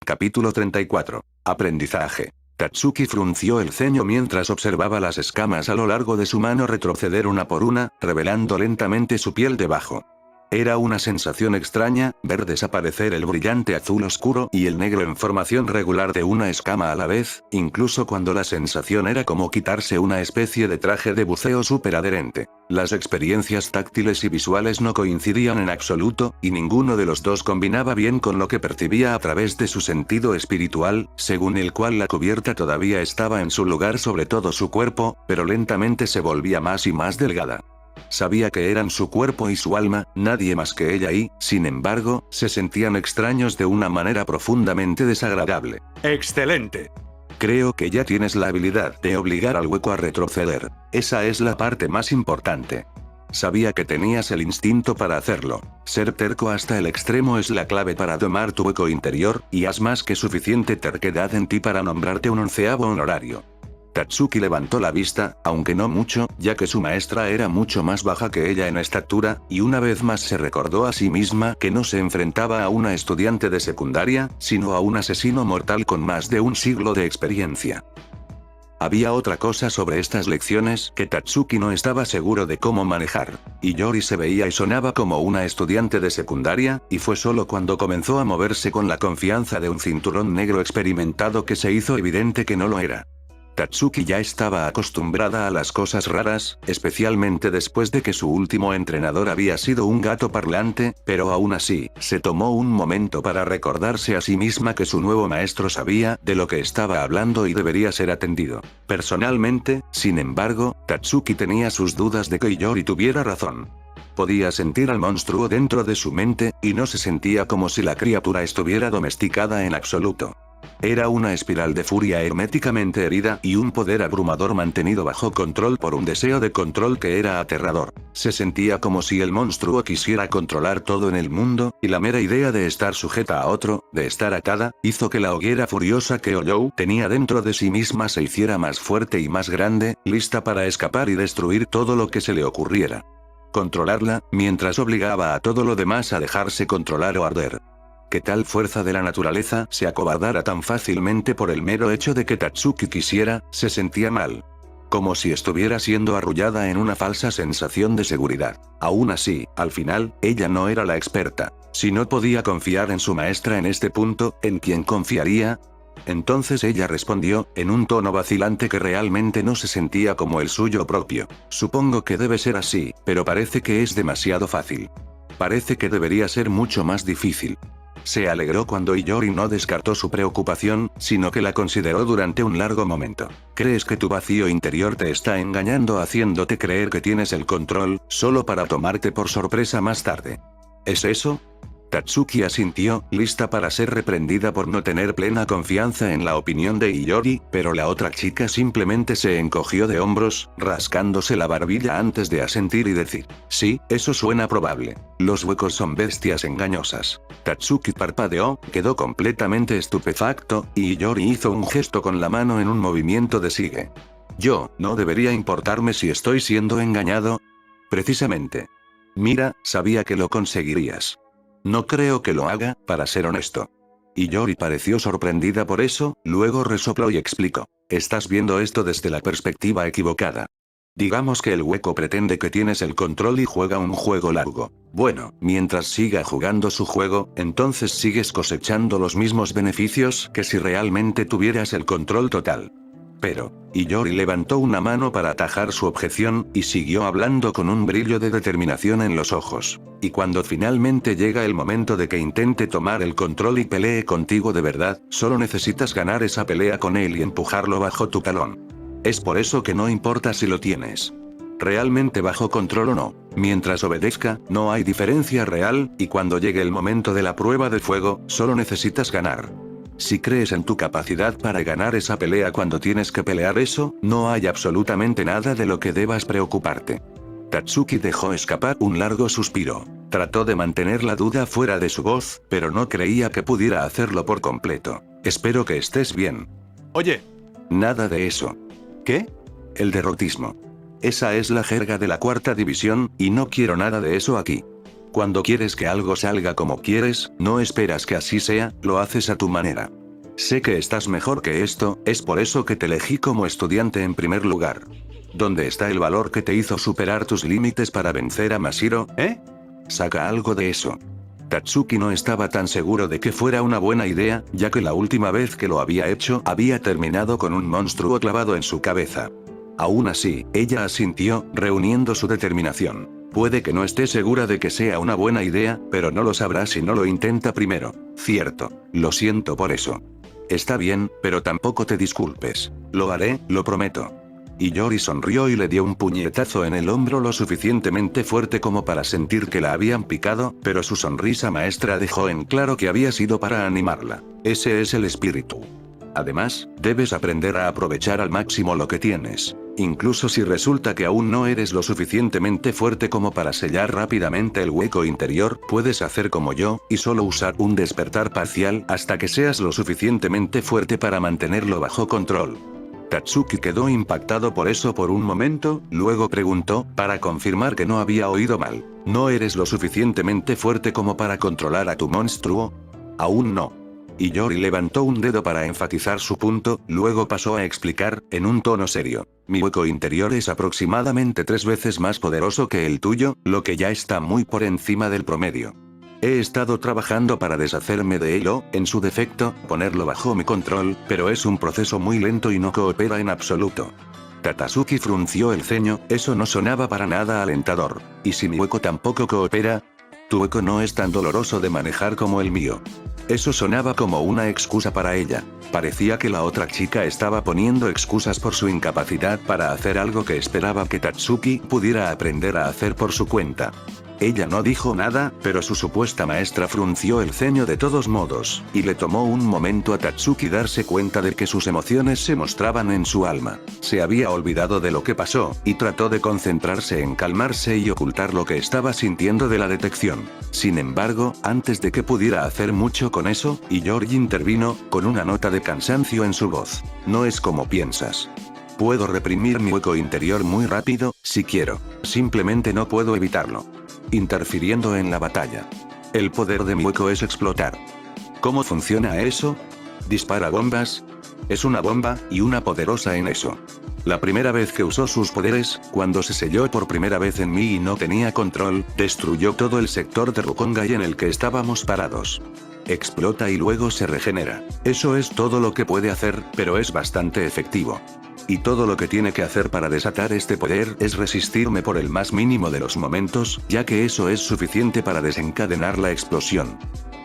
Capítulo 34. Aprendizaje. Tatsuki frunció el ceño mientras observaba las escamas a lo largo de su mano retroceder una por una, revelando lentamente su piel debajo. Era una sensación extraña, ver desaparecer el brillante azul oscuro y el negro en formación regular de una escama a la vez, incluso cuando la sensación era como quitarse una especie de traje de buceo superadherente. Las experiencias táctiles y visuales no coincidían en absoluto, y ninguno de los dos combinaba bien con lo que percibía a través de su sentido espiritual, según el cual la cubierta todavía estaba en su lugar sobre todo su cuerpo, pero lentamente se volvía más y más delgada. Sabía que eran su cuerpo y su alma, nadie más que ella y, sin embargo, se sentían extraños de una manera profundamente desagradable. ¡Excelente! Creo que ya tienes la habilidad de obligar al hueco a retroceder. Esa es la parte más importante. Sabía que tenías el instinto para hacerlo. Ser terco hasta el extremo es la clave para domar tu hueco interior, y has más que suficiente terquedad en ti para nombrarte un 11º honorario. Tatsuki levantó la vista, aunque no mucho, ya que su maestra era mucho más baja que ella en estatura, y una vez más se recordó a sí misma que no se enfrentaba a una estudiante de secundaria, sino a un asesino mortal con más de un siglo de experiencia. Había otra cosa sobre estas lecciones que Tatsuki no estaba seguro de cómo manejar. Hiyori se veía y sonaba como una estudiante de secundaria, y fue solo cuando comenzó a moverse con la confianza de un cinturón negro experimentado que se hizo evidente que no lo era. Tatsuki ya estaba acostumbrada a las cosas raras, especialmente después de que su último entrenador había sido un gato parlante, pero aún así, se tomó un momento para recordarse a sí misma que su nuevo maestro sabía de lo que estaba hablando y debería ser atendido. Personalmente, sin embargo, Tatsuki tenía sus dudas de que Hiyori tuviera razón. Podía sentir al monstruo dentro de su mente, y no se sentía como si la criatura estuviera domesticada en absoluto. Era una espiral de furia herméticamente herida y un poder abrumador mantenido bajo control por un deseo de control que era aterrador. Se sentía como si el monstruo quisiera controlar todo en el mundo, y la mera idea de estar sujeta a otro, de estar atada, hizo que la hoguera furiosa que Oyou tenía dentro de sí misma se hiciera más fuerte y más grande, lista para escapar y destruir todo lo que se le ocurriera. Controlarla, mientras obligaba a todo lo demás a dejarse controlar o arder. Que tal fuerza de la naturaleza se acobardara tan fácilmente por el mero hecho de que Tatsuki quisiera, se sentía mal. Como si estuviera siendo arrullada en una falsa sensación de seguridad. Aún así, al final, ella no era la experta. Si no podía confiar en su maestra en este punto, ¿en quién confiaría? Entonces ella respondió, en un tono vacilante que realmente no se sentía como el suyo propio. Supongo que debe ser así, pero parece que es demasiado fácil. Parece que debería ser mucho más difícil. Se alegró cuando Hiyori no descartó su preocupación, sino que la consideró durante un largo momento. ¿Crees que tu vacío interior te está engañando haciéndote creer que tienes el control, solo para tomarte por sorpresa más tarde? ¿Es eso? Tatsuki asintió, lista para ser reprendida por no tener plena confianza en la opinión de Hiyori, pero la otra chica simplemente se encogió de hombros, rascándose la barbilla antes de asentir y decir, sí, eso suena probable. Los huecos son bestias engañosas. Tatsuki parpadeó, quedó completamente estupefacto, y Hiyori hizo un gesto con la mano en un movimiento de sigue. ¿No debería importarme si estoy siendo engañado? Precisamente. Mira, sabía que lo conseguirías. No creo que lo haga, para ser honesto. Hiyori pareció sorprendida por eso, luego resopló y explicó. Estás viendo esto desde la perspectiva equivocada. Digamos que el hueco pretende que tienes el control y juega un juego largo. Bueno, mientras siga jugando su juego, entonces sigues cosechando los mismos beneficios que si realmente tuvieras el control total. Pero, Hiyori levantó una mano para atajar su objeción, y siguió hablando con un brillo de determinación en los ojos. Y cuando finalmente llega el momento de que intente tomar el control y pelee contigo de verdad, solo necesitas ganar esa pelea con él y empujarlo bajo tu talón. Es por eso que no importa si lo tienes realmente bajo control o no. Mientras obedezca, no hay diferencia real, y cuando llegue el momento de la prueba de fuego, solo necesitas ganar. Si crees en tu capacidad para ganar esa pelea cuando tienes que pelear eso, no hay absolutamente nada de lo que debas preocuparte. Tatsuki dejó escapar un largo suspiro. Trató de mantener la duda fuera de su voz, pero no creía que pudiera hacerlo por completo. Espero que estés bien. Oye. Nada de eso. ¿Qué? El derrotismo. Esa es la jerga de la 4ª división, y no quiero nada de eso aquí. Cuando quieres que algo salga como quieres, no esperas que así sea, lo haces a tu manera. Sé que estás mejor que esto, es por eso que te elegí como estudiante en primer lugar. ¿Dónde está el valor que te hizo superar tus límites para vencer a Mashiro? Saca algo de eso. Tatsuki no estaba tan seguro de que fuera una buena idea, ya que la última vez que lo había hecho había terminado con un monstruo clavado en su cabeza. Aún así, ella asintió, reuniendo su determinación. Puede que no esté segura de que sea una buena idea, pero no lo sabrá si no lo intenta primero. Cierto. Lo siento por eso. Está bien, pero tampoco te disculpes. Lo haré, lo prometo. Hiyori sonrió y le dio un puñetazo en el hombro lo suficientemente fuerte como para sentir que la habían picado, pero su sonrisa maestra dejó en claro que había sido para animarla. Ese es el espíritu. Además, debes aprender a aprovechar al máximo lo que tienes. Incluso si resulta que aún no eres lo suficientemente fuerte como para sellar rápidamente el hueco interior, puedes hacer como yo, y solo usar un despertar parcial hasta que seas lo suficientemente fuerte para mantenerlo bajo control. Tatsuki quedó impactado por eso por un momento, luego preguntó, para confirmar que no había oído mal. ¿No eres lo suficientemente fuerte como para controlar a tu monstruo? Aún no. Hiyori levantó un dedo para enfatizar su punto, luego pasó a explicar, en un tono serio. Mi hueco interior es aproximadamente 3 veces más poderoso que el tuyo, lo que ya está muy por encima del promedio. He estado trabajando para deshacerme de él o, en su defecto, ponerlo bajo mi control, pero es un proceso muy lento y no coopera en absoluto. Tatsuki frunció el ceño, eso no sonaba para nada alentador. ¿Y si mi hueco tampoco coopera? Tu hueco no es tan doloroso de manejar como el mío. Eso sonaba como una excusa para ella. Parecía que la otra chica estaba poniendo excusas por su incapacidad para hacer algo que esperaba que Tatsuki pudiera aprender a hacer por su cuenta. Ella no dijo nada, pero su supuesta maestra frunció el ceño de todos modos, y le tomó un momento a Tatsuki darse cuenta de que sus emociones se mostraban en su alma. Se había olvidado de lo que pasó, y trató de concentrarse en calmarse y ocultar lo que estaba sintiendo de la detección. Sin embargo, antes de que pudiera hacer mucho con eso, Hiyori intervino, con una nota de cansancio en su voz. No es como piensas. Puedo reprimir mi hueco interior muy rápido, si quiero. Simplemente no puedo evitarlo. Interfiriendo en la batalla. El poder de mi hueco es explotar. ¿Cómo funciona eso? ¿Dispara bombas? Es una bomba, y una poderosa en eso. La primera vez que usó sus poderes, cuando se selló por primera vez en mí y no tenía control, destruyó todo el sector de Rukongai en el que estábamos parados. Explota y luego se regenera. Eso es todo lo que puede hacer, pero es bastante efectivo. Y todo lo que tiene que hacer para desatar este poder es resistirme por el más mínimo de los momentos, ya que eso es suficiente para desencadenar la explosión.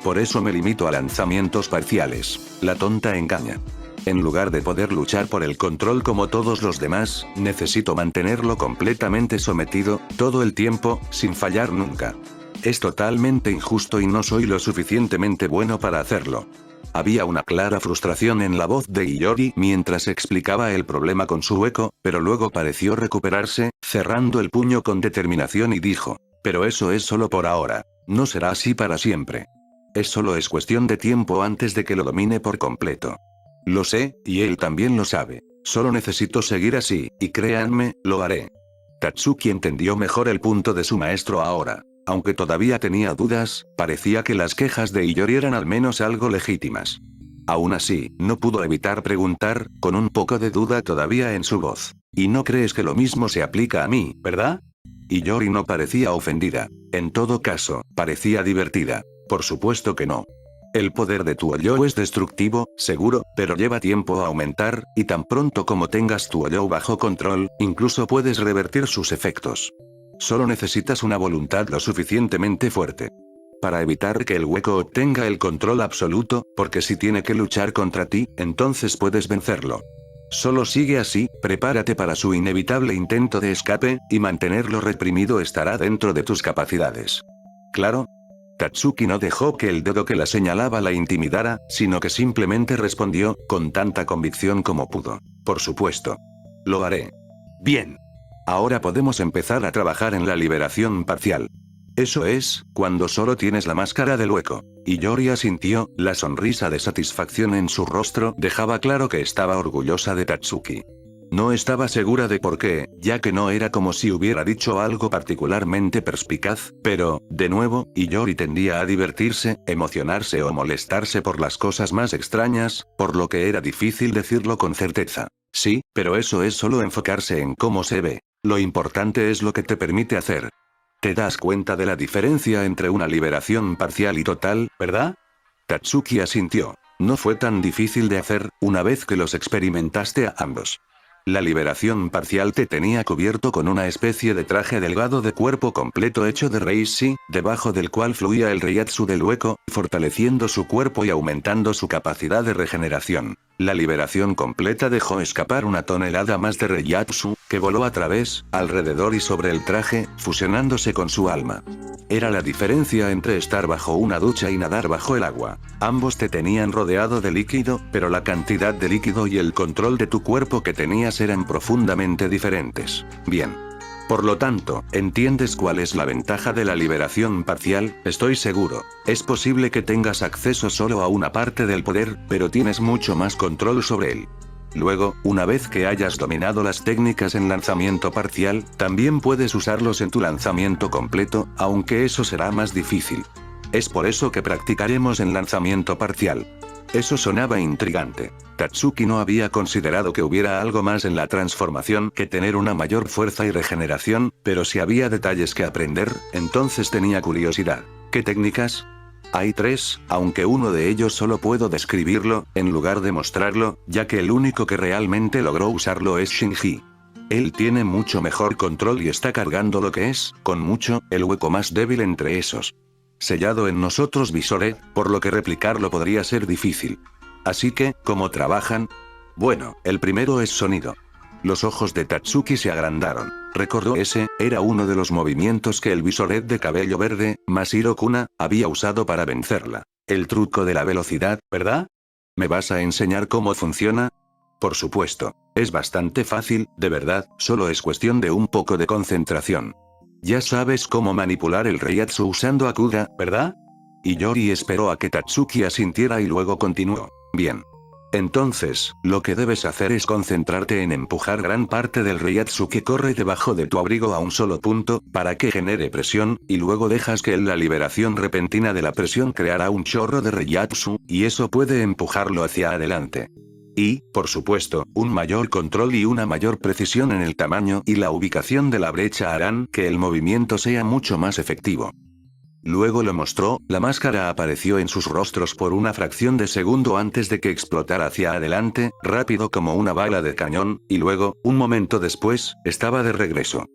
Por eso me limito a lanzamientos parciales. La tonta engaña. En lugar de poder luchar por el control como todos los demás, necesito mantenerlo completamente sometido, todo el tiempo, sin fallar nunca. Es totalmente injusto y no soy lo suficientemente bueno para hacerlo. Había una clara frustración en la voz de Hiyori mientras explicaba el problema con su hueco, pero luego pareció recuperarse, cerrando el puño con determinación y dijo, pero eso es solo por ahora. No será así para siempre. Solo es cuestión de tiempo antes de que lo domine por completo. Lo sé, y él también lo sabe. Solo necesito seguir así, y créanme, lo haré. Tatsuki entendió mejor el punto de su maestro ahora. Aunque todavía tenía dudas, parecía que las quejas de Hiyori eran al menos algo legítimas. Aún así, no pudo evitar preguntar, con un poco de duda todavía en su voz. ¿Y no crees que lo mismo se aplica a mí, verdad? Hiyori no parecía ofendida. En todo caso, parecía divertida. Por supuesto que no. El poder de tu Ollo es destructivo, seguro, pero lleva tiempo a aumentar, y tan pronto como tengas tu Ollo bajo control, incluso puedes revertir sus efectos. Solo necesitas una voluntad lo suficientemente fuerte. Para evitar que el hueco obtenga el control absoluto, porque si tiene que luchar contra ti, entonces puedes vencerlo. Solo sigue así, prepárate para su inevitable intento de escape, y mantenerlo reprimido estará dentro de tus capacidades. ¿Claro? Tatsuki no dejó que el dedo que la señalaba la intimidara, sino que simplemente respondió, con tanta convicción como pudo. Por supuesto. Lo haré. Bien. Ahora podemos empezar a trabajar en la liberación parcial. Eso es, cuando solo tienes la máscara del hueco. Hiyori asintió, la sonrisa de satisfacción en su rostro dejaba claro que estaba orgullosa de Tatsuki. No estaba segura de por qué, ya que no era como si hubiera dicho algo particularmente perspicaz, pero, de nuevo, Iyori tendía a divertirse, emocionarse o molestarse por las cosas más extrañas, por lo que era difícil decirlo con certeza. Sí, pero eso es solo enfocarse en cómo se ve. Lo importante es lo que te permite hacer. ¿Te das cuenta de la diferencia entre una liberación parcial y total, verdad? Tatsuki asintió. No fue tan difícil de hacer, una vez que los experimentaste a ambos. La liberación parcial te tenía cubierto con una especie de traje delgado de cuerpo completo hecho de reishi, debajo del cual fluía el reiatsu del hueco, fortaleciendo su cuerpo y aumentando su capacidad de regeneración. La liberación completa dejó escapar una tonelada más de reiatsu, que voló a través, alrededor y sobre el traje, fusionándose con su alma. Era la diferencia entre estar bajo una ducha y nadar bajo el agua. Ambos te tenían rodeado de líquido, pero la cantidad de líquido y el control de tu cuerpo que tenías eran profundamente diferentes. Bien. Por lo tanto, ¿entiendes cuál es la ventaja de la liberación parcial? Estoy seguro. Es posible que tengas acceso solo a una parte del poder, pero tienes mucho más control sobre él. Luego, una vez que hayas dominado las técnicas en lanzamiento parcial, también puedes usarlos en tu lanzamiento completo, aunque eso será más difícil. Es por eso que practicaremos en lanzamiento parcial. Eso sonaba intrigante. Tatsuki no había considerado que hubiera algo más en la transformación que tener una mayor fuerza y regeneración, pero si había detalles que aprender, entonces tenía curiosidad. ¿Qué técnicas? Hay 3, aunque uno de ellos solo puedo describirlo, en lugar de mostrarlo, ya que el único que realmente logró usarlo es Shinji. Él tiene mucho mejor control y está cargando lo que es, con mucho, el hueco más débil entre esos. Sellado en nosotros Visore, por lo que replicarlo podría ser difícil. Así que, ¿cómo trabajan? Bueno, el primero es sonido. Los ojos de Tatsuki se agrandaron. Recordó ese, era uno de los movimientos que el Visoret de cabello verde, Masahiro Kuna, había usado para vencerla. El truco de la velocidad, ¿verdad? ¿Me vas a enseñar cómo funciona? Por supuesto. Es bastante fácil, de verdad, solo es cuestión de un poco de concentración. Ya sabes cómo manipular el reiatsu usando Akuga, ¿verdad? Iyori esperó a que Tatsuki asintiera y luego continuó. Bien. Entonces, lo que debes hacer es concentrarte en empujar gran parte del reiatsu que corre debajo de tu abrigo a un solo punto, para que genere presión, y luego dejas que la liberación repentina de la presión creará un chorro de reiatsu, y eso puede empujarlo hacia adelante. Y, por supuesto, un mayor control y una mayor precisión en el tamaño y la ubicación de la brecha harán que el movimiento sea mucho más efectivo. Luego lo mostró, la máscara apareció en sus rostros por una fracción de segundo antes de que explotara hacia adelante, rápido como una bala de cañón, y luego, un momento después, estaba de regreso.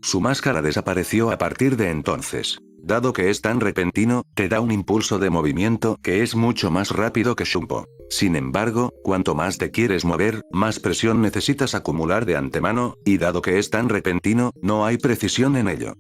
Su máscara desapareció a partir de entonces. Dado que es tan repentino, te da un impulso de movimiento que es mucho más rápido que Shumpo. Sin embargo, cuanto más te quieres mover, más presión necesitas acumular de antemano, y dado que es tan repentino, no hay precisión en ello.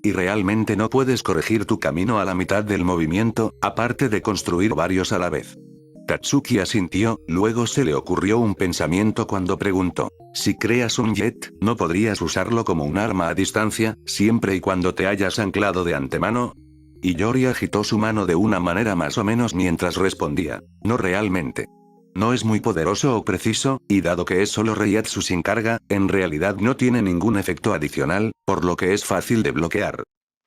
Y realmente no puedes corregir tu camino a la mitad del movimiento, aparte de construir varios a la vez. Tatsuki asintió, luego se le ocurrió un pensamiento cuando preguntó, si creas un jet, ¿no podrías usarlo como un arma a distancia, siempre y cuando te hayas anclado de antemano? Iyori agitó su mano de una manera más o menos mientras respondía, no realmente. No es muy poderoso o preciso, y dado que es solo reiatsu sin carga, en realidad no tiene ningún efecto adicional, por lo que es fácil de bloquear.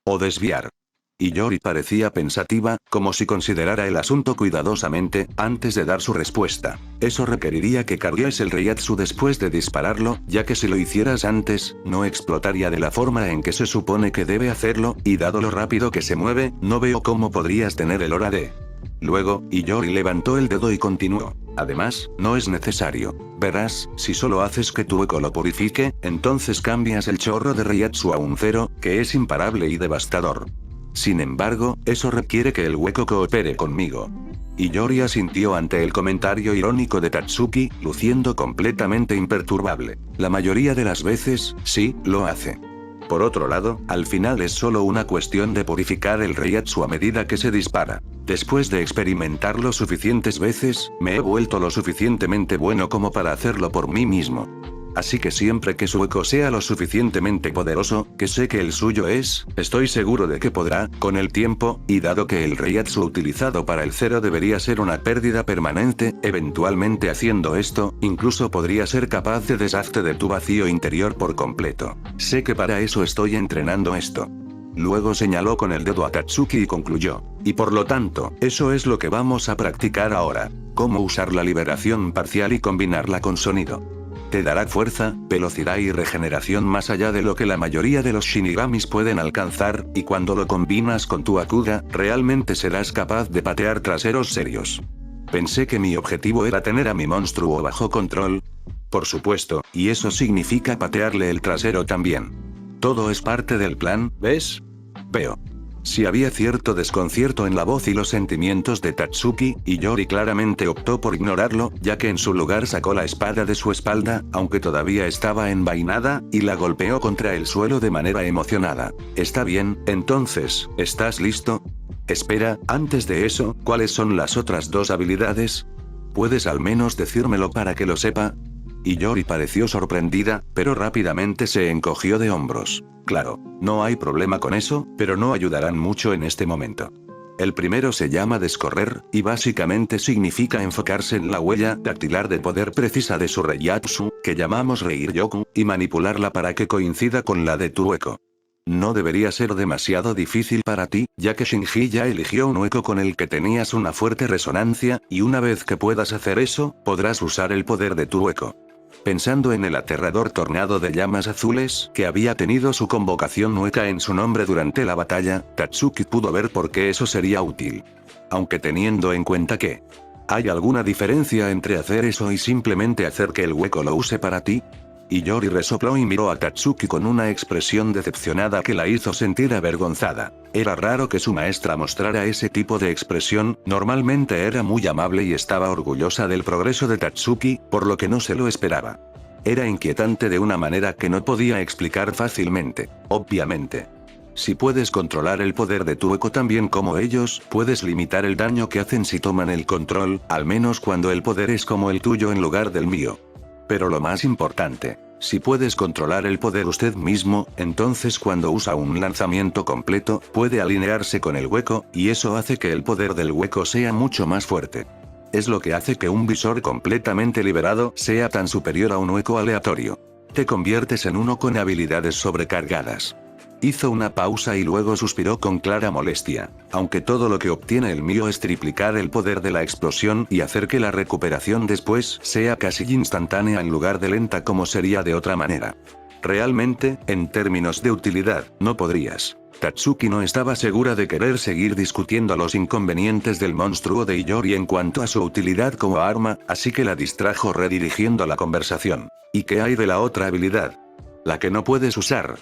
O desviar. Iyori parecía pensativa, como si considerara el asunto cuidadosamente, antes de dar su respuesta. Eso requeriría que cargues el reiatsu después de dispararlo, ya que si lo hicieras antes, no explotaría de la forma en que se supone que debe hacerlo, y dado lo rápido que se mueve, no veo cómo podrías tener el hora de... Luego, Iyori levantó el dedo y continuó. Además, no es necesario. Verás, si solo haces que tu eco lo purifique, entonces cambias el chorro de reiatsu a un 0, que es imparable y devastador. Sin embargo, eso requiere que el hueco coopere conmigo. Iyori asintió ante el comentario irónico de Tatsuki, luciendo completamente imperturbable. La mayoría de las veces, sí, lo hace. Por otro lado, al final es solo una cuestión de purificar el reiatsu a medida que se dispara. Después de experimentarlo suficientes veces, me he vuelto lo suficientemente bueno como para hacerlo por mí mismo. Así que siempre que su eco sea lo suficientemente poderoso, que sé que el suyo es, estoy seguro de que podrá, con el tiempo, y dado que el Reiatsu utilizado para el cero debería ser una pérdida permanente, eventualmente haciendo esto, incluso podría ser capaz de deshacerte de tu vacío interior por completo. Sé que para eso estoy entrenando esto. Luego señaló con el dedo a Tatsuki y concluyó. Y por lo tanto, eso es lo que vamos a practicar ahora. Cómo usar la liberación parcial y combinarla con sonido. Te dará fuerza, velocidad y regeneración más allá de lo que la mayoría de los shinigamis pueden alcanzar, y cuando lo combinas con tu Akuga, realmente serás capaz de patear traseros serios. Pensé que mi objetivo era tener a mi monstruo bajo control. Por supuesto, y eso significa patearle el trasero también. Todo es parte del plan, ¿ves? Veo. Si había cierto desconcierto en la voz y los sentimientos de Tatsuki, y Yori claramente optó por ignorarlo, ya que en su lugar sacó la espada de su espalda, aunque todavía estaba envainada, y la golpeó contra el suelo de manera emocionada. Está bien, entonces, ¿estás listo? Espera, antes de eso, ¿cuáles son las otras dos habilidades? ¿Puedes al menos decírmelo para que lo sepa? Y Yori pareció sorprendida, pero rápidamente se encogió de hombros. Claro, no hay problema con eso, pero no ayudarán mucho en este momento. El primero se llama descorrer, y básicamente significa enfocarse en la huella dactilar de poder precisa de su Reiatsu, que llamamos Reiryoku, y manipularla para que coincida con la de tu eco. No debería ser demasiado difícil para ti, ya que Shinji ya eligió un eco con el que tenías una fuerte resonancia, y una vez que puedas hacer eso, podrás usar el poder de tu eco. Pensando en el aterrador tornado de llamas azules que había tenido su convocación Nueka en su nombre durante la batalla, Tatsuki pudo ver por qué eso sería útil. Aunque teniendo en cuenta que ¿hay alguna diferencia entre hacer eso y simplemente hacer que el hueco lo use para ti? Y Yori resopló y miró a Tatsuki con una expresión decepcionada que la hizo sentir avergonzada. Era raro que su maestra mostrara ese tipo de expresión, normalmente era muy amable y estaba orgullosa del progreso de Tatsuki, por lo que no se lo esperaba. Era inquietante de una manera que no podía explicar fácilmente, obviamente. Si puedes controlar el poder de tu eco también como ellos, puedes limitar el daño que hacen si toman el control, al menos cuando el poder es como el tuyo en lugar del mío. Pero lo más importante, si puedes controlar el poder usted mismo, entonces cuando usa un lanzamiento completo, puede alinearse con el hueco, y eso hace que el poder del hueco sea mucho más fuerte. Es lo que hace que un visor completamente liberado sea tan superior a un hueco aleatorio. Te conviertes en uno con habilidades sobrecargadas. Hizo una pausa y luego suspiró con clara molestia. Aunque todo lo que obtiene el mío es triplicar el poder de la explosión y hacer que la recuperación después sea casi instantánea en lugar de lenta como sería de otra manera. Realmente, en términos de utilidad, no podrías. Tatsuki no estaba segura de querer seguir discutiendo los inconvenientes del monstruo de Iyori en cuanto a su utilidad como arma, así que la distrajo redirigiendo la conversación. ¿Y qué hay de la otra habilidad? La que no puedes usar.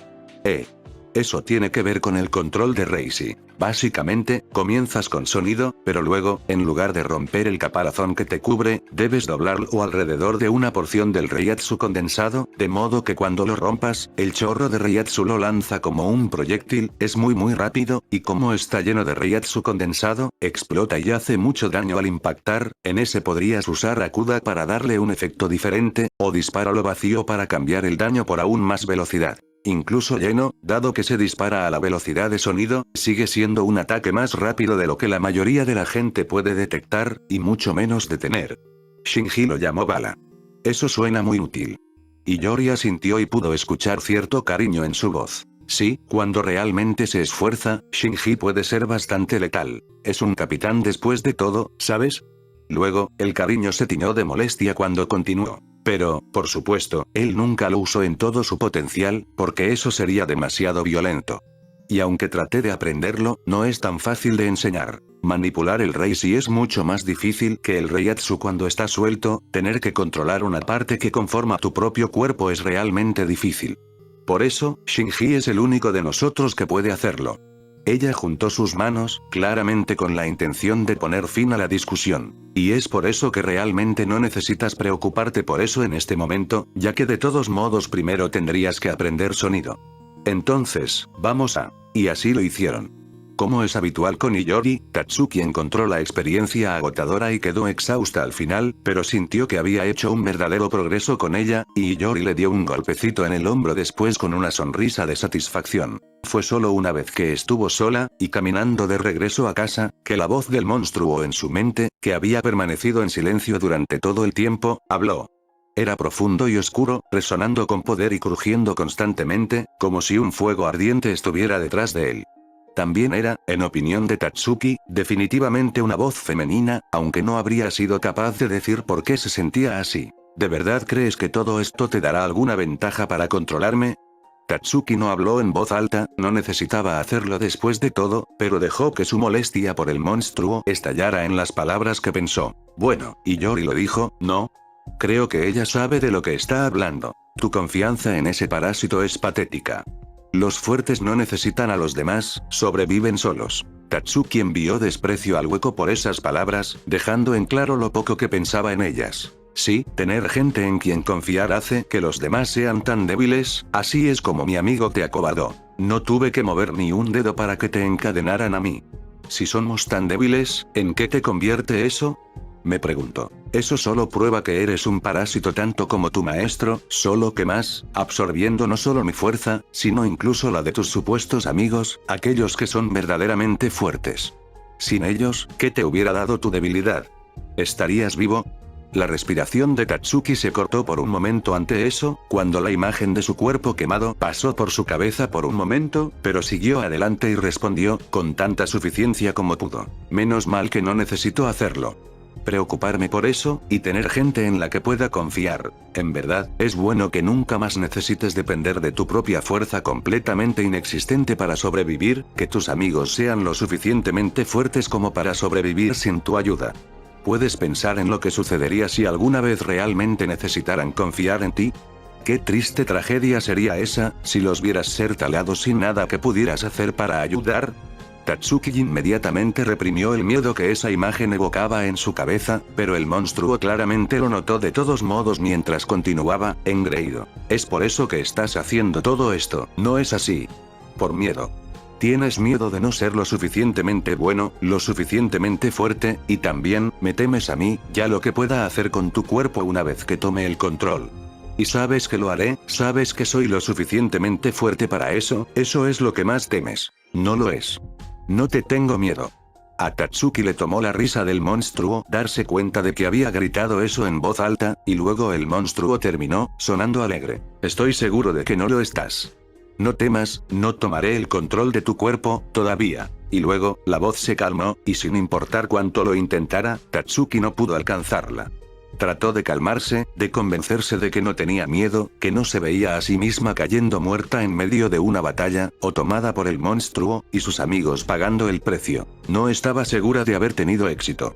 Eso tiene que ver con el control de Reishi. Básicamente, comienzas con sonido, pero luego, en lugar de romper el caparazón que te cubre, debes doblarlo alrededor de una porción del Reiatsu condensado, de modo que cuando lo rompas, el chorro de Reiatsu lo lanza como un proyectil, es muy rápido, y como está lleno de Reiatsu condensado, explota y hace mucho daño al impactar. En ese podrías usar Akuda para darle un efecto diferente, o dispáralo vacío para cambiar el daño por aún más velocidad. Incluso lleno, dado que se dispara a la velocidad de sonido, sigue siendo un ataque más rápido de lo que la mayoría de la gente puede detectar, y mucho menos detener. Shinji lo llamó bala. Eso suena muy útil. Y Yori asintió y pudo escuchar cierto cariño en su voz. Sí, cuando realmente se esfuerza, Shinji puede ser bastante letal. Es un capitán después de todo, ¿sabes? Luego, el cariño se tiñó de molestia cuando continuó. Pero, por supuesto, él nunca lo usó en todo su potencial, porque eso sería demasiado violento. Y aunque traté de aprenderlo, no es tan fácil de enseñar. Manipular el Reishi es mucho más difícil que el Reiatsu cuando está suelto, tener que controlar una parte que conforma tu propio cuerpo es realmente difícil. Por eso, Shinji es el único de nosotros que puede hacerlo. Ella juntó sus manos, claramente con la intención de poner fin a la discusión. Y es por eso que realmente no necesitas preocuparte por eso en este momento, ya que de todos modos primero tendrías que aprender sonido. Entonces, vamos a... Y así lo hicieron. Como es habitual con Iyori, Tatsuki encontró la experiencia agotadora y quedó exhausta al final, pero sintió que había hecho un verdadero progreso con ella, y Iyori le dio un golpecito en el hombro después con una sonrisa de satisfacción. Fue solo una vez que estuvo sola, y caminando de regreso a casa, que la voz del monstruo en su mente, que había permanecido en silencio durante todo el tiempo, habló. Era profundo y oscuro, resonando con poder y crujiendo constantemente, como si un fuego ardiente estuviera detrás de él. También era, en opinión de Tatsuki, definitivamente una voz femenina, aunque no habría sido capaz de decir por qué se sentía así. ¿De verdad crees que todo esto te dará alguna ventaja para controlarme? Tatsuki no habló en voz alta, no necesitaba hacerlo después de todo, pero dejó que su molestia por el monstruo estallara en las palabras que pensó. Bueno, y Yori lo dijo, ¿no? Creo que ella sabe de lo que está hablando. Tu confianza en ese parásito es patética. Los fuertes no necesitan a los demás, sobreviven solos. Tatsuki envió desprecio al hueco por esas palabras, dejando en claro lo poco que pensaba en ellas. Sí, tener gente en quien confiar hace que los demás sean tan débiles, así es como mi amigo te acobardó. No tuve que mover ni un dedo para que te encadenaran a mí. Si somos tan débiles, ¿en qué te convierte eso? Me preguntó. Eso solo prueba que eres un parásito tanto como tu maestro, solo que más, absorbiendo no solo mi fuerza, sino incluso la de tus supuestos amigos, aquellos que son verdaderamente fuertes. Sin ellos, ¿qué te hubiera dado tu debilidad? ¿Estarías vivo? La respiración de Tatsuki se cortó por un momento ante eso, cuando la imagen de su cuerpo quemado pasó por su cabeza por un momento, pero siguió adelante y respondió, con tanta suficiencia como pudo. Menos mal que no necesito hacerlo. Preocuparme por eso, y tener gente en la que pueda confiar. En verdad, es bueno que nunca más necesites depender de tu propia fuerza completamente inexistente para sobrevivir, que tus amigos sean lo suficientemente fuertes como para sobrevivir sin tu ayuda. ¿Puedes pensar en lo que sucedería si alguna vez realmente necesitaran confiar en ti? Qué triste tragedia sería esa, si los vieras ser talados sin nada que pudieras hacer para ayudar. Tatsuki inmediatamente reprimió el miedo que esa imagen evocaba en su cabeza, pero el monstruo claramente lo notó de todos modos mientras continuaba, engreído. Es por eso que estás haciendo todo esto, ¿no es así? Por miedo. Tienes miedo de no ser lo suficientemente bueno, lo suficientemente fuerte, y también, me temes a mí, ya lo que pueda hacer con tu cuerpo una vez que tome el control. Y sabes que lo haré, sabes que soy lo suficientemente fuerte para eso, eso es lo que más temes. No lo es. No te tengo miedo. A Tatsuki le tomó la risa del monstruo darse cuenta de que había gritado eso en voz alta, y luego el monstruo terminó, sonando alegre. Estoy seguro de que no lo estás. No temas, no tomaré el control de tu cuerpo, todavía. Y luego, la voz se calmó, y sin importar cuánto lo intentara, Tatsuki no pudo alcanzarla. Trató de calmarse, de convencerse de que no tenía miedo, que no se veía a sí misma cayendo muerta en medio de una batalla, o tomada por el monstruo, y sus amigos pagando el precio. No estaba segura de haber tenido éxito.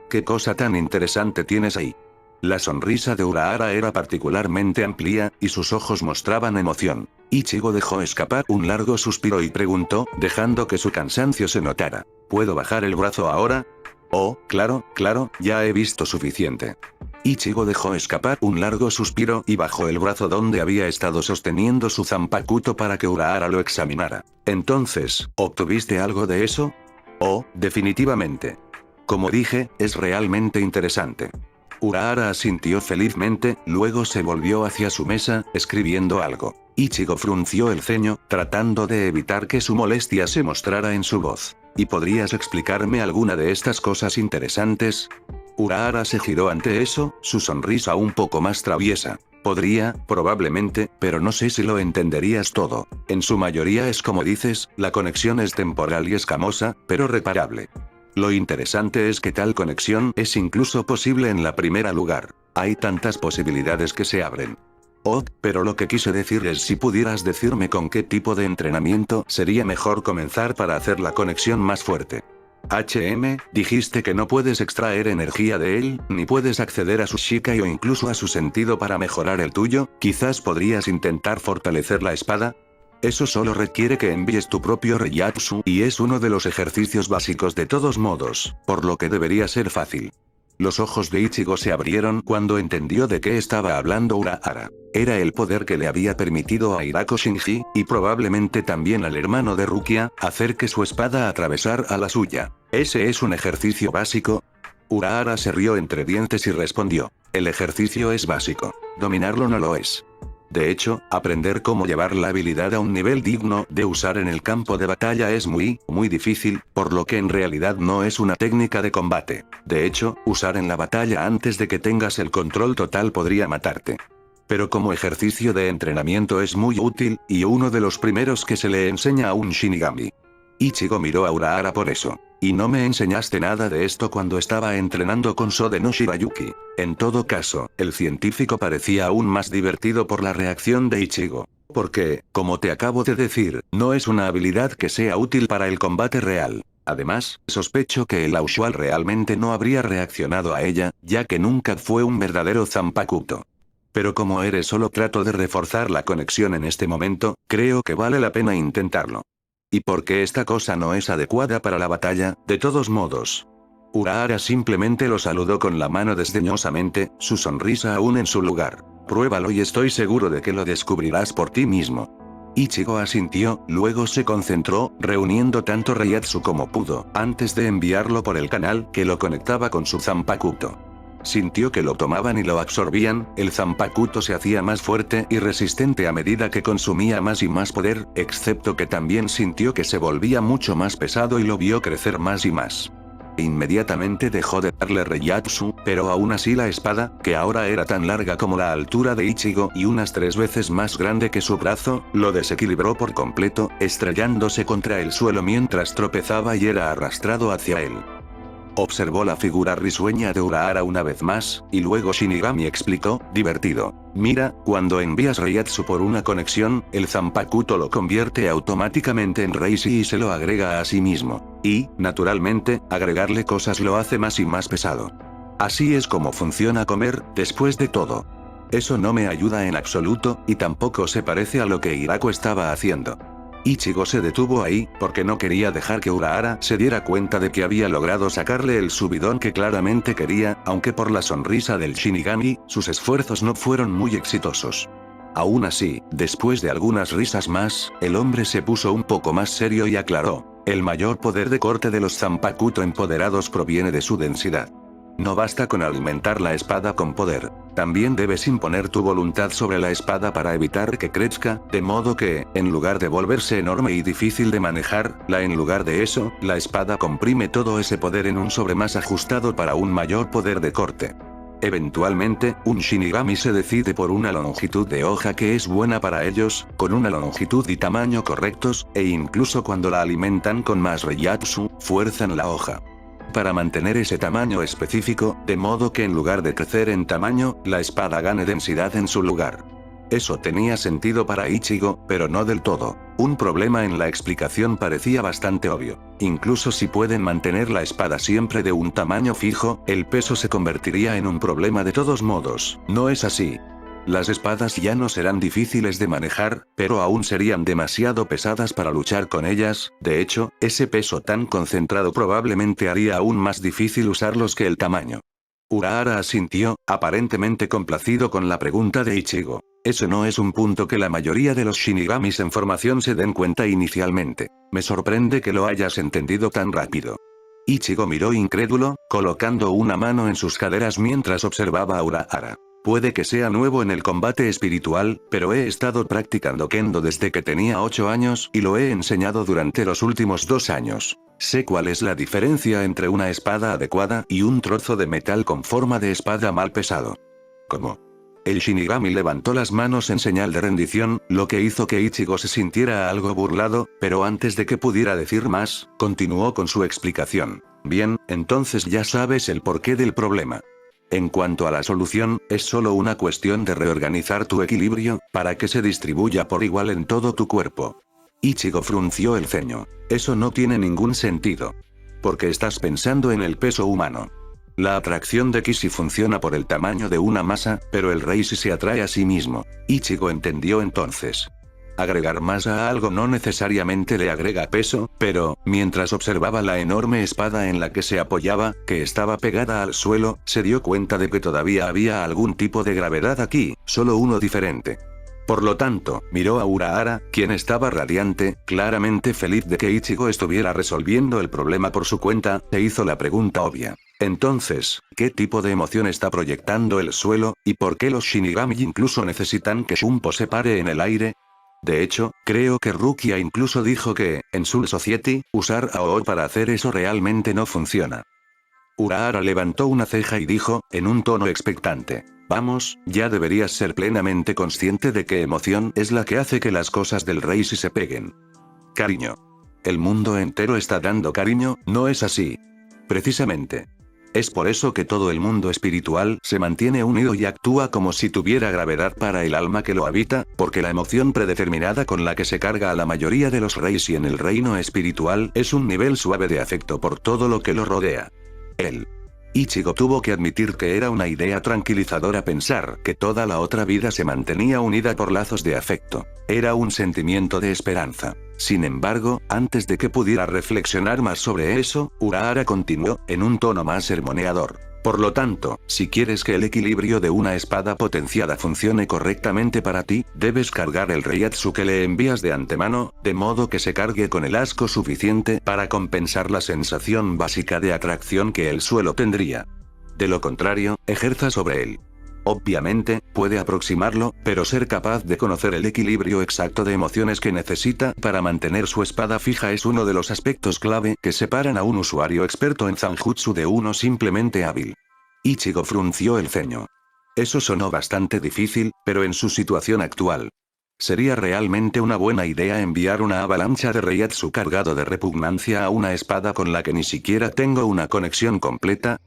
¿Qué cosa tan interesante tienes ahí? La sonrisa de Urahara era particularmente amplia, y sus ojos mostraban emoción. Ichigo dejó escapar un largo suspiro y preguntó, dejando que su cansancio se notara. ¿Puedo bajar el brazo ahora? Oh, claro, ya he visto suficiente. Ichigo dejó escapar un largo suspiro y bajó el brazo donde había estado sosteniendo su zanpakuto para que Urahara lo examinara. Entonces, ¿obtuviste algo de eso? Oh, definitivamente. Como dije, es realmente interesante. Urahara asintió felizmente, luego se volvió hacia su mesa, escribiendo algo. Ichigo frunció el ceño, tratando de evitar que su molestia se mostrara en su voz. ¿Y podrías explicarme alguna de estas cosas interesantes? Urahara se giró ante eso, su sonrisa un poco más traviesa. Podría, probablemente, pero no sé si lo entenderías todo. En su mayoría es como dices, la conexión es temporal y escamosa, pero reparable. Lo interesante es que tal conexión es incluso posible en la primera lugar. Hay tantas posibilidades que se abren. Oh, pero lo que quise decir es si pudieras decirme con qué tipo de entrenamiento sería mejor comenzar para hacer la conexión más fuerte. Dijiste que no puedes extraer energía de él, ni puedes acceder a su shikai o incluso a su sentido para mejorar el tuyo, quizás podrías intentar fortalecer la espada. Eso solo requiere que envíes tu propio Reiatsu, y es uno de los ejercicios básicos de todos modos, por lo que debería ser fácil. Los ojos de Ichigo se abrieron cuando entendió de qué estaba hablando Urahara. Era el poder que le había permitido a Hirako Shinji, y probablemente también al hermano de Rukia, hacer que su espada atravesara a la suya. ¿Ese es un ejercicio básico? Urahara se rió entre dientes y respondió. El ejercicio es básico. Dominarlo no lo es. De hecho, aprender cómo llevar la habilidad a un nivel digno de usar en el campo de batalla es muy difícil, por lo que en realidad no es una técnica de combate. De hecho, usar en la batalla antes de que tengas el control total podría matarte. Pero como ejercicio de entrenamiento es muy útil, y uno de los primeros que se le enseña a un Shinigami. Ichigo miró a Urahara por eso. Y no me enseñaste nada de esto cuando estaba entrenando con Sode no Shirayuki. En todo caso, el científico parecía aún más divertido por la reacción de Ichigo. Porque, como te acabo de decir, no es una habilidad que sea útil para el combate real. Además, sospecho que el Aushual realmente no habría reaccionado a ella, ya que nunca fue un verdadero Zanpakuto. Pero como eres solo trato de reforzar la conexión en este momento, creo que vale la pena intentarlo. ¿Y por qué esta cosa no es adecuada para la batalla, de todos modos? Urahara simplemente lo saludó con la mano desdeñosamente, su sonrisa aún en su lugar. Pruébalo y estoy seguro de que lo descubrirás por ti mismo. Ichigo asintió, luego se concentró, reuniendo tanto Reiatsu como pudo, antes de enviarlo por el canal que lo conectaba con su Zanpakuto. Sintió que lo tomaban y lo absorbían, el Zanpakuto se hacía más fuerte y resistente a medida que consumía más y más poder, excepto que también sintió que se volvía mucho más pesado y lo vio crecer más y más. Inmediatamente dejó de darle Reiatsu, pero aún así la espada, que ahora era tan larga como la altura de Ichigo y unas 3 veces más grande que su brazo, lo desequilibró por completo, estrellándose contra el suelo mientras tropezaba y era arrastrado hacia él. Observó la figura risueña de Urahara una vez más, y luego Shinigami explicó, divertido. Mira, cuando envías Reiatsu por una conexión, el Zanpakuto lo convierte automáticamente en Reishi y se lo agrega a sí mismo. Y, naturalmente, agregarle cosas lo hace más y más pesado. Así es como funciona comer, después de todo. Eso no me ayuda en absoluto, y tampoco se parece a lo que Hirako estaba haciendo. Ichigo se detuvo ahí, porque no quería dejar que Urahara se diera cuenta de que había logrado sacarle el subidón que claramente quería, aunque por la sonrisa del Shinigami, sus esfuerzos no fueron muy exitosos. Aún así, después de algunas risas más, el hombre se puso un poco más serio y aclaró. El mayor poder de corte de los Zanpakuto empoderados proviene de su densidad. No basta con alimentar la espada con poder. También debes imponer tu voluntad sobre la espada para evitar que crezca, de modo que, en lugar de volverse enorme y difícil de manejar, en lugar de eso, la espada comprime todo ese poder en un sobre más ajustado para un mayor poder de corte. Eventualmente, un Shinigami se decide por una longitud de hoja que es buena para ellos, con una longitud y tamaño correctos, e incluso cuando la alimentan con más Reiatsu, fuerzan la hoja para mantener ese tamaño específico, de modo que en lugar de crecer en tamaño, la espada gane densidad en su lugar. Eso tenía sentido para Ichigo, pero no del todo. Un problema en la explicación parecía bastante obvio. Incluso si pueden mantener la espada siempre de un tamaño fijo, el peso se convertiría en un problema de todos modos. No es así. Las espadas ya no serán difíciles de manejar, pero aún serían demasiado pesadas para luchar con ellas. De hecho, ese peso tan concentrado probablemente haría aún más difícil usarlos que el tamaño. Urahara asintió, aparentemente complacido con la pregunta de Ichigo. Eso no es un punto que la mayoría de los Shinigamis en formación se den cuenta inicialmente. Me sorprende que lo hayas entendido tan rápido. Ichigo miró incrédulo, colocando una mano en sus caderas mientras observaba a Urahara. Puede que sea nuevo en el combate espiritual, pero he estado practicando Kendo desde que tenía 8 años y lo he enseñado durante los últimos 2 años. Sé cuál es la diferencia entre una espada adecuada y un trozo de metal con forma de espada mal pesado. ¿Cómo? El Shinigami levantó las manos en señal de rendición, lo que hizo que Ichigo se sintiera algo burlado, pero antes de que pudiera decir más, continuó con su explicación. Bien, entonces ya sabes el porqué del problema. En cuanto a la solución, es solo una cuestión de reorganizar tu equilibrio, para que se distribuya por igual en todo tu cuerpo. Ichigo frunció el ceño. Eso no tiene ningún sentido. Porque estás pensando en el peso humano. La atracción de Kishi funciona por el tamaño de una masa, pero el Reishi se atrae a sí mismo. Ichigo entendió entonces. Agregar masa a algo no necesariamente le agrega peso, pero, mientras observaba la enorme espada en la que se apoyaba, que estaba pegada al suelo, se dio cuenta de que todavía había algún tipo de gravedad aquí, solo uno diferente. Por lo tanto, miró a Urahara, quien estaba radiante, claramente feliz de que Ichigo estuviera resolviendo el problema por su cuenta, e hizo la pregunta obvia. Entonces, ¿qué tipo de emoción está proyectando el suelo, y por qué los Shinigami incluso necesitan que Shunpo se pare en el aire? De hecho, creo que Rukia incluso dijo que, en Soul Society, usar Aoi para hacer eso realmente no funciona. Urahara levantó una ceja y dijo, en un tono expectante. Vamos, ya deberías ser plenamente consciente de qué emoción es la que hace que las cosas del Reishi se peguen. Cariño. El mundo entero está dando cariño, ¿no es así? Precisamente. Es por eso que todo el mundo espiritual se mantiene unido y actúa como si tuviera gravedad para el alma que lo habita, porque la emoción predeterminada con la que se carga a la mayoría de los Reishi en el reino espiritual es un nivel suave de afecto por todo lo que lo rodea. Ichigo tuvo que admitir que era una idea tranquilizadora pensar que toda la otra vida se mantenía unida por lazos de afecto. Era un sentimiento de esperanza. Sin embargo, antes de que pudiera reflexionar más sobre eso, Urahara continuó, en un tono más sermoneador. Por lo tanto, si quieres que el equilibrio de una espada potenciada funcione correctamente para ti, debes cargar el Reiatsu que le envías de antemano, de modo que se cargue con el asco suficiente para compensar la sensación básica de atracción que el suelo tendría. De lo contrario, ejerza sobre él. Obviamente, puede aproximarlo, pero ser capaz de conocer el equilibrio exacto de emociones que necesita para mantener su espada fija es uno de los aspectos clave que separan a un usuario experto en Zanjutsu de uno simplemente hábil. Ichigo frunció el ceño. Eso sonó bastante difícil, pero en su situación actual. ¿Sería realmente una buena idea enviar una avalancha de Reiatsu cargado de repugnancia a una espada con la que ni siquiera tengo una conexión completa?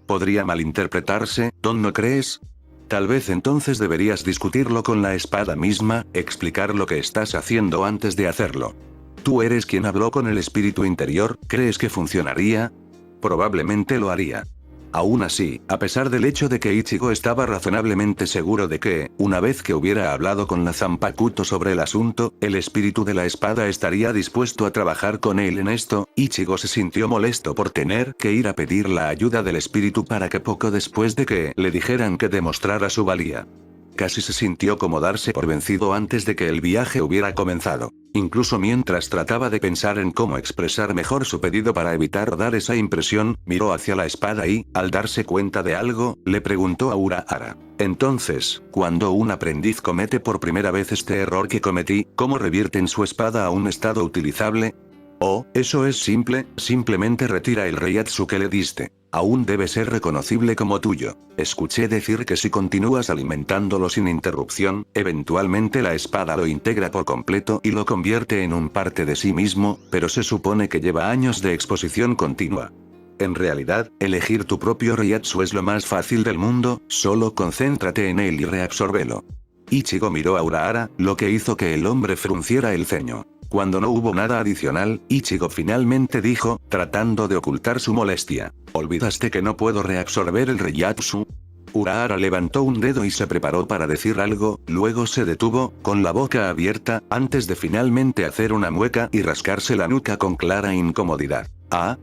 ¿Podría malinterpretarse, ¿no crees? Tal vez entonces deberías discutirlo con la espada misma, explicar lo que estás haciendo antes de hacerlo. Tú eres quien habló con el espíritu interior, ¿crees que funcionaría? Probablemente lo haría. Aún así, a pesar del hecho de que Ichigo estaba razonablemente seguro de que, una vez que hubiera hablado con la Zanpakuto sobre el asunto, el espíritu de la espada estaría dispuesto a trabajar con él en esto, Ichigo se sintió molesto por tener que ir a pedir la ayuda del espíritu para que poco después de que le dijeran que demostrara su valía. Casi se sintió como darse por vencido antes de que el viaje hubiera comenzado. Incluso mientras trataba de pensar en cómo expresar mejor su pedido para evitar dar esa impresión, miró hacia la espada y, al darse cuenta de algo, le preguntó a Urahara. Entonces, cuando un aprendiz comete por primera vez este error que cometí, ¿cómo revierten su espada a un estado utilizable? Oh, eso es simple, simplemente retira el Reiatsu que le diste. Aún debe ser reconocible como tuyo. Escuché decir que si continúas alimentándolo sin interrupción, eventualmente la espada lo integra por completo y lo convierte en un parte de sí mismo, pero se supone que lleva años de exposición continua. En realidad, elegir tu propio Reiatsu es lo más fácil del mundo, solo concéntrate en él y reabsórbelo. Ichigo miró a Urahara, lo que hizo que el hombre frunciera el ceño. Cuando no hubo nada adicional, Ichigo finalmente dijo, tratando de ocultar su molestia. ¿Olvidaste que no puedo reabsorber el Reiatsu? Urahara levantó un dedo y se preparó para decir algo, luego se detuvo, con la boca abierta, antes de finalmente hacer una mueca y rascarse la nuca con clara incomodidad.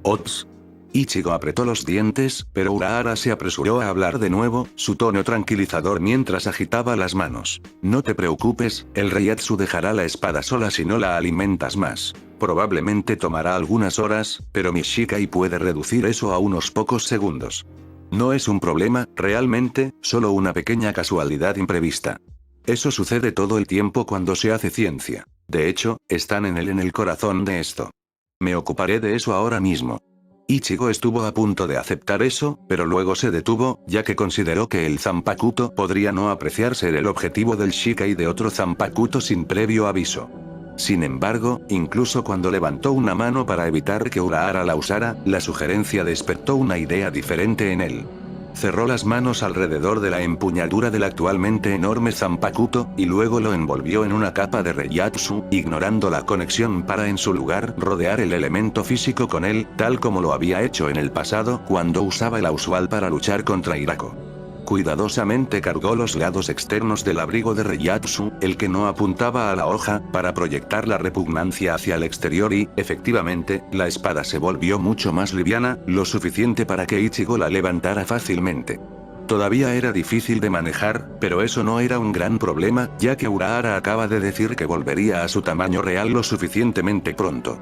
Ops. Ichigo apretó los dientes, pero Urahara se apresuró a hablar de nuevo, su tono tranquilizador mientras agitaba las manos. No te preocupes, el Reiatsu dejará la espada sola si no la alimentas más. Probablemente tomará algunas horas, pero mi Shikai puede reducir eso a unos pocos segundos. No es un problema, realmente, solo una pequeña casualidad imprevista. Eso sucede todo el tiempo cuando se hace ciencia. De hecho, están en el corazón de esto. Me ocuparé de eso ahora mismo. Ichigo estuvo a punto de aceptar eso, pero luego se detuvo, ya que consideró que el Zanpakuto podría no apreciar ser el objetivo del Shikai de otro Zanpakuto sin previo aviso. Sin embargo, incluso cuando levantó una mano para evitar que Urahara la usara, la sugerencia despertó una idea diferente en él. Cerró las manos alrededor de la empuñadura del actualmente enorme Zanpakuto, y luego lo envolvió en una capa de Reiatsu, ignorando la conexión para en su lugar rodear el elemento físico con él, tal como lo había hecho en el pasado cuando usaba el Auswald para luchar contra Hirako. Cuidadosamente cargó los lados externos del abrigo de Reiatsu, el que no apuntaba a la hoja, para proyectar la repugnancia hacia el exterior y, efectivamente, la espada se volvió mucho más liviana, lo suficiente para que Ichigo la levantara fácilmente. Todavía era difícil de manejar, pero eso no era un gran problema, ya que Urahara acaba de decir que volvería a su tamaño real lo suficientemente pronto.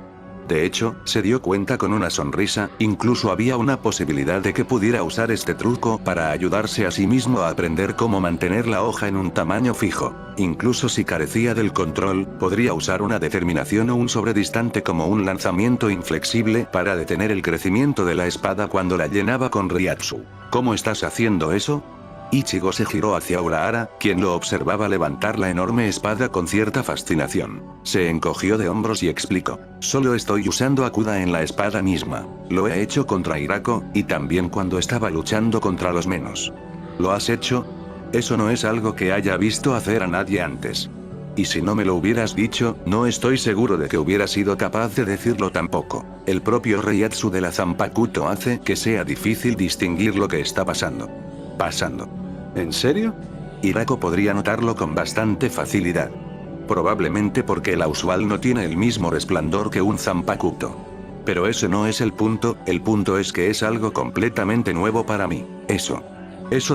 De hecho, se dio cuenta con una sonrisa, incluso había una posibilidad de que pudiera usar este truco para ayudarse a sí mismo a aprender cómo mantener la hoja en un tamaño fijo. Incluso si carecía del control, podría usar una determinación o un sobredistante como un lanzamiento inflexible para detener el crecimiento de la espada cuando la llenaba con Reiatsu. ¿Cómo estás haciendo eso? Ichigo se giró hacia Urahara, quien lo observaba levantar la enorme espada con cierta fascinación. Se encogió de hombros y explicó: solo estoy usando Akuda en la espada misma. Lo he hecho contra Hirako, y también cuando estaba luchando contra los menos. ¿Lo has hecho? Eso no es algo que haya visto hacer a nadie antes. Y si no me lo hubieras dicho, no estoy seguro de que hubiera sido capaz de decirlo tampoco. El propio Reiatsu de la Zanpakuto hace que sea difícil distinguir lo que está pasando. ¿En serio? Hirako podría notarlo con bastante facilidad. Probablemente porque el Auswald no tiene el mismo resplandor que un Zanpakuto. Pero ese no es el punto es que es algo completamente nuevo para mí. Eso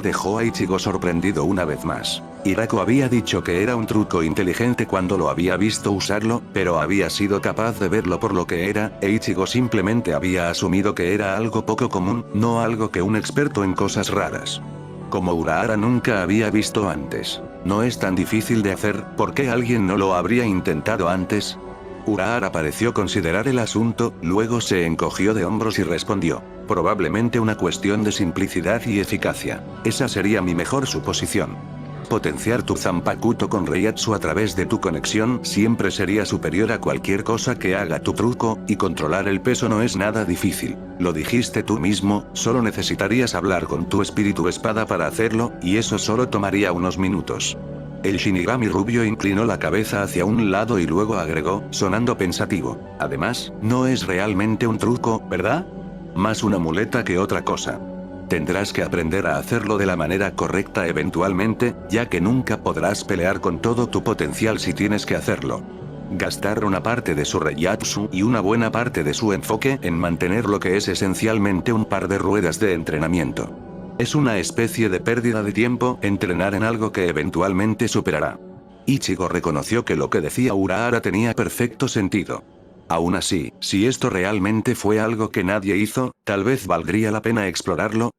dejó a Ichigo sorprendido una vez más. Hirako había dicho que era un truco inteligente cuando lo había visto usarlo, pero había sido capaz de verlo por lo que era, e Ichigo simplemente había asumido que era algo poco común, no algo que un experto en cosas raras como Urahara nunca había visto antes. No es tan difícil de hacer, ¿por qué alguien no lo habría intentado antes? Urahara pareció considerar el asunto, luego se encogió de hombros y respondió: probablemente una cuestión de simplicidad y eficacia. Esa sería mi mejor suposición. Potenciar tu Zanpakuto con Reiatsu a través de tu conexión siempre sería superior a cualquier cosa que haga tu truco, y controlar el peso no es nada difícil. Lo dijiste tú mismo, solo necesitarías hablar con tu espíritu espada para hacerlo, y eso solo tomaría unos minutos. El Shinigami rubio inclinó la cabeza hacia un lado y luego agregó, sonando pensativo: además, no es realmente un truco, ¿verdad? Más una muleta que otra cosa. Tendrás que aprender a hacerlo de la manera correcta eventualmente, ya que nunca podrás pelear con todo tu potencial si tienes que hacerlo. Gastar una parte de su Reiatsu y una buena parte de su enfoque en mantener lo que es esencialmente un par de ruedas de entrenamiento. Es una especie de pérdida de tiempo entrenar en algo que eventualmente superará. Ichigo reconoció que lo que decía Urahara tenía perfecto sentido. Aún así, si esto realmente fue algo que nadie hizo, tal vez valdría la pena explorarlo.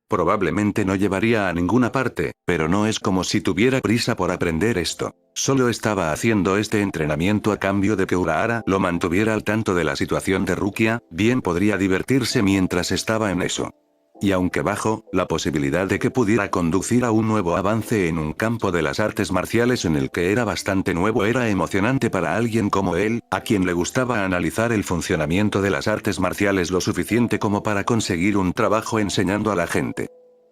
Probablemente no llevaría a ninguna parte, pero no es como si tuviera prisa por aprender esto. Solo estaba haciendo este entrenamiento a cambio de que Urahara lo mantuviera al tanto de la situación de Rukia, bien podría divertirse mientras estaba en eso. Y aunque bajo, la posibilidad de que pudiera conducir a un nuevo avance en un campo de las artes marciales en el que era bastante nuevo era emocionante para alguien como él, a quien le gustaba analizar el funcionamiento de las artes marciales lo suficiente como para conseguir un trabajo enseñando a la gente.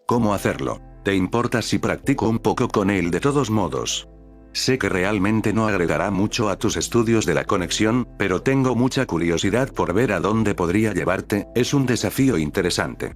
¿Cómo hacerlo? ¿Te importa si practico un poco con él de todos modos? Sé que realmente no agregará mucho a tus estudios de la conexión, pero tengo mucha curiosidad por ver a dónde podría llevarte, es un desafío interesante.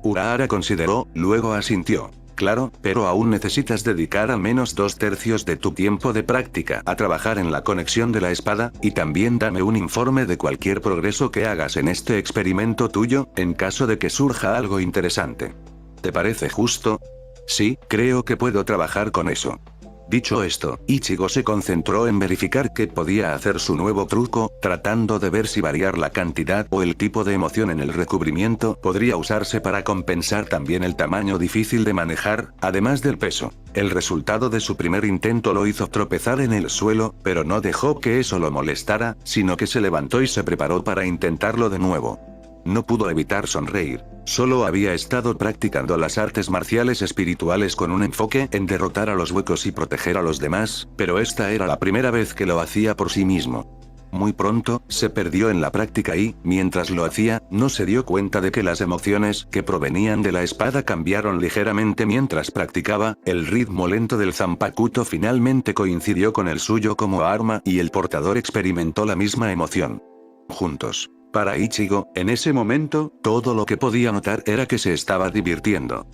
Urahara consideró, luego asintió. Claro, pero aún necesitas dedicar al menos 2/3 de tu tiempo de práctica a trabajar en la conexión de la espada, y también dame un informe de cualquier progreso que hagas en este experimento tuyo, en caso de que surja algo interesante. ¿Te parece justo? Sí, creo que puedo trabajar con eso. Dicho esto, Ichigo se concentró en verificar qué podía hacer su nuevo truco, tratando de ver si variar la cantidad o el tipo de emoción en el recubrimiento podría usarse para compensar también el tamaño difícil de manejar, además del peso. El resultado de su primer intento lo hizo tropezar en el suelo, pero no dejó que eso lo molestara, sino que se levantó y se preparó para intentarlo de nuevo. No pudo evitar sonreír. Solo había estado practicando las artes marciales espirituales con un enfoque en derrotar a los huecos y proteger a los demás, pero esta era la primera vez que lo hacía por sí mismo. Muy pronto, se perdió en la práctica y, mientras lo hacía, no se dio cuenta de que las emociones que provenían de la espada cambiaron ligeramente mientras practicaba. El ritmo lento del zanpakuto finalmente coincidió con el suyo como arma y el portador experimentó la misma emoción. Juntos. Para Ichigo, en ese momento, todo lo que podía notar era que se estaba divirtiendo.